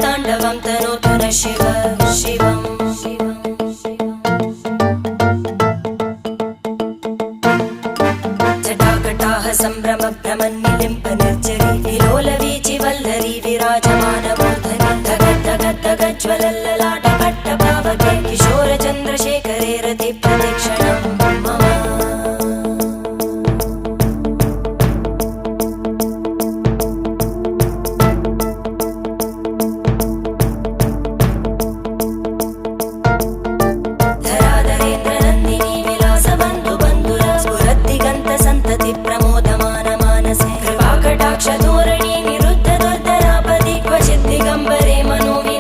ताण्डवं तनोतु न शिव शिवम् जटाकटाः सम्भ्रम भ्रमन्निलिम्प निर्जरी विलोलवीचि वल्लरी विराजमानमूर्धनि धगज्ज्वलल्ललाटपट्टपावके किशोरचन्द्रशेखरे रति प्रदक्षिणं मम प्रमोदमान मानसे कृपाकटाक्षधोरणी निरुद्ध दुर्धरापदि क्वचित् दिगम्बरे मनोवि